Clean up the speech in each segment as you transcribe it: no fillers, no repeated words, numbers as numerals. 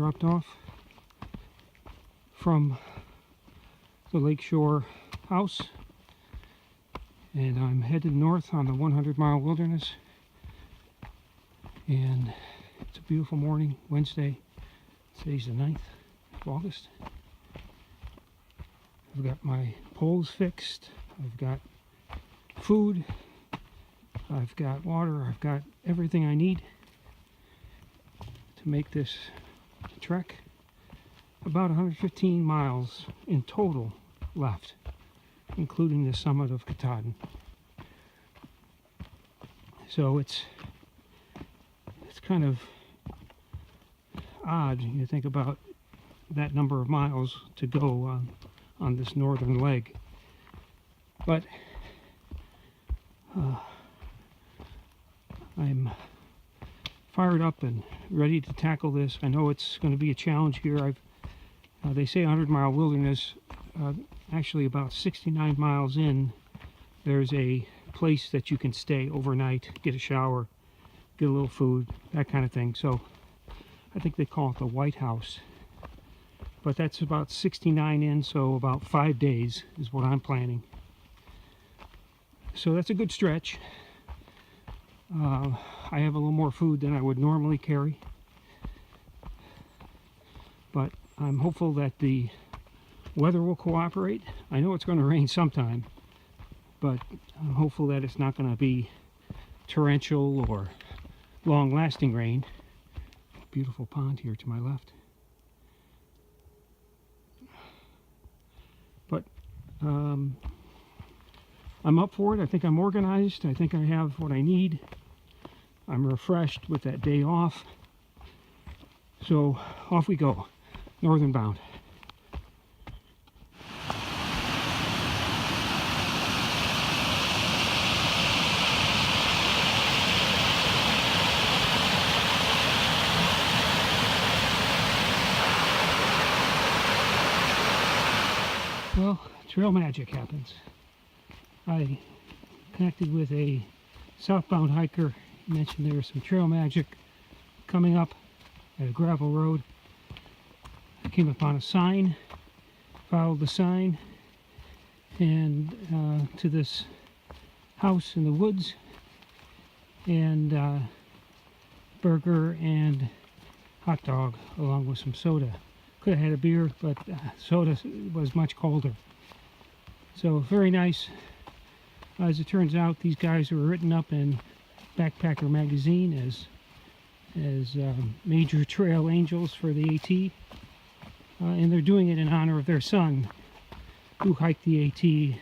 dropped off from the Lakeshore house, and I'm headed north on the 100-mile wilderness. And it's a beautiful morning, Wednesday. Today's the 9th of August. I've got my poles fixed, I've got food, I've got water, I've got everything I need to make this trek. About 115 miles in total left, including the summit of Katahdin. So it's kind of odd, you think about that number of miles to go on this northern leg. But I'm fired up and ready to tackle this. I know it's going to be a challenge here. They say 100-mile wilderness. Actually, about 69 miles in, there's a place that you can stay overnight, get a shower, get a little food, that kind of thing. So I think they call it the White House. But that's about 69 in, so about 5 days is what I'm planning. So that's a good stretch. I have a little more food than I would normally carry, but I'm hopeful that the weather will cooperate. I know it's going to rain sometime, but I'm hopeful that it's not going to be torrential or long-lasting rain. Beautiful pond here to my left. But I'm up for it. I think I'm organized. I think I have what I need. I'm refreshed with that day off. So off we go, northern bound. Well, trail magic happens. I connected with a southbound hiker. He mentioned there was some trail magic coming up at a gravel road. I came upon a sign, followed the sign, and to this house in the woods, and burger and hot dog along with some soda. Could have had a beer, but soda was much colder. So very nice. As it turns out, these guys were written up in Backpacker magazine as major trail angels for the AT, and they're doing it in honor of their son, who hiked the AT. And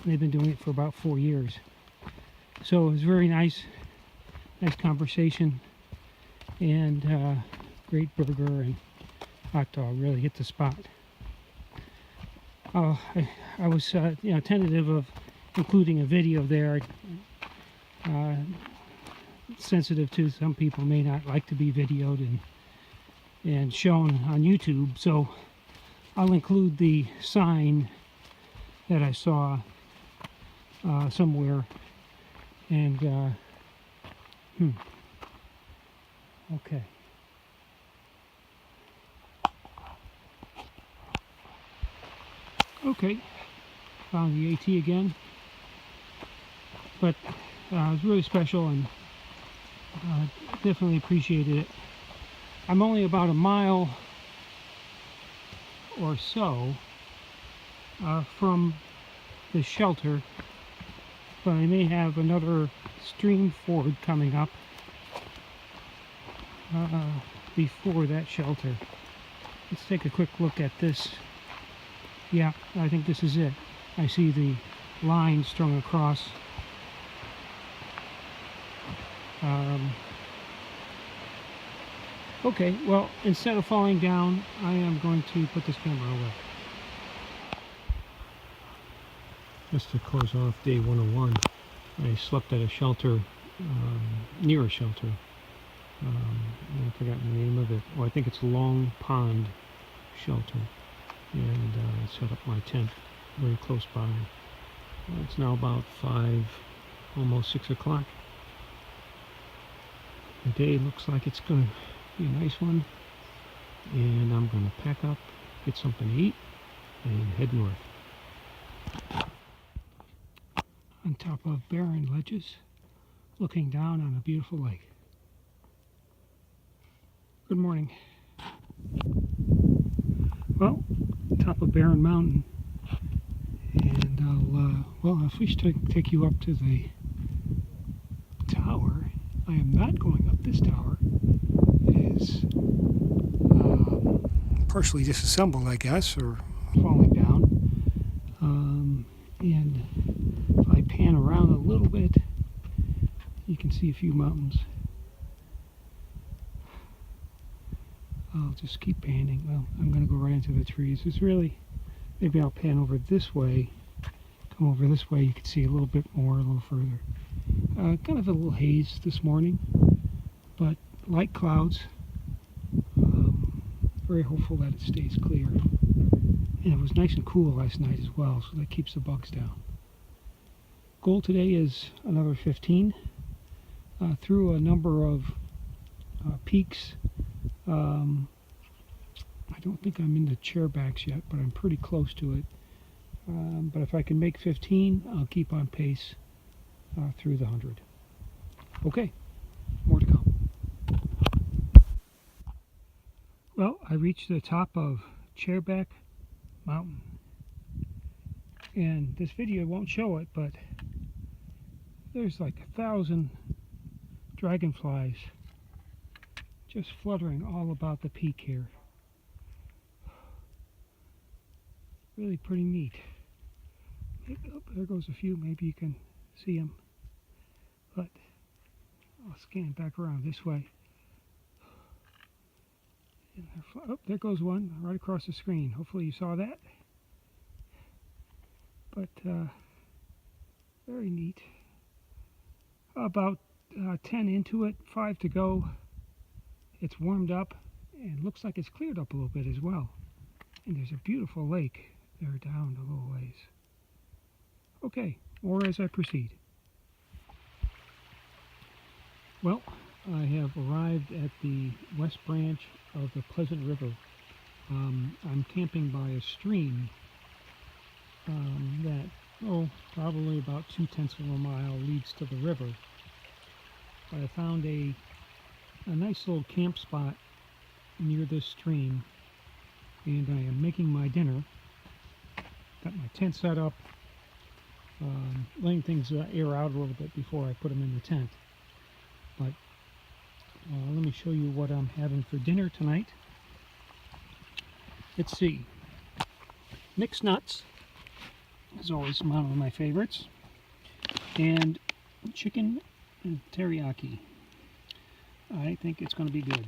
they've been doing it for about 4 years. So it was very nice conversation, and great burger and hot dog. Really hit the spot. I was tentative of including a video there. Sensitive to some people may not like to be videoed and shown on YouTube, so I'll include the sign that I saw somewhere. And okay. Okay, found the AT again, but it was really special, and definitely appreciated it. I'm only about a mile or so from the shelter, but I may have another stream ford coming up before that shelter. Let's take a quick look at this. Yeah, I think this is it. I see the line strung across. Okay, well, instead of falling down, I am going to put this camera away. Just to close off day 101, I slept at a shelter, near a shelter. I've forgotten the name of it. Well, I think it's Long Pond Shelter. And set up my tent very close by. It's now about 5, almost 6 o'clock. The day looks like it's going to be a nice one. and I'm going to pack up, get something to eat, and head north. On top of barren ledges, looking down on a beautiful lake. Good morning. Well, top of Barren Mountain, and I'll first take you up to the tower. I am not going up this tower. It is partially disassembled, I guess, or falling down. And if I pan around a little bit, you can see a few mountains. I'll just keep panning. Well, I'm going to go right into the trees. It's really, maybe I'll pan over this way, come over this way, you can see a little bit more, a little further. Kind of a little haze this morning, but light clouds. Very hopeful that it stays clear. And it was nice and cool last night as well, so that keeps the bugs down. Goal today is another 15. Through a number of peaks. I don't think I'm in the chairbacks yet, but I'm pretty close to it. But if I can make 15, I'll keep on pace through the 100. Okay, more to come. Well, I reached the top of Chairback Mountain. And this video won't show it, but there's like 1,000 dragonflies just fluttering all about the peak here. Really pretty neat. Oh, there goes a few. Maybe you can see them. But I'll scan back around this way. Oh, there goes one right across the screen. Hopefully you saw that. But very neat. About 10 into it, 5 to go. It's warmed up and looks like it's cleared up a little bit as well. And there's a beautiful lake there down a little ways. Okay, more as I proceed. Well, I have arrived at the west branch of the Pleasant River. I'm camping by a stream that, probably about 2/10 of a mile leads to the river. But I found a nice little camp spot near this stream, and I am making my dinner. Got my tent set up, letting things air out a little bit before I put them in the tent. But let me show you what I'm having for dinner tonight. Let's see. Mixed nuts is always one of my favorites. And chicken and teriyaki. I think it's going to be good.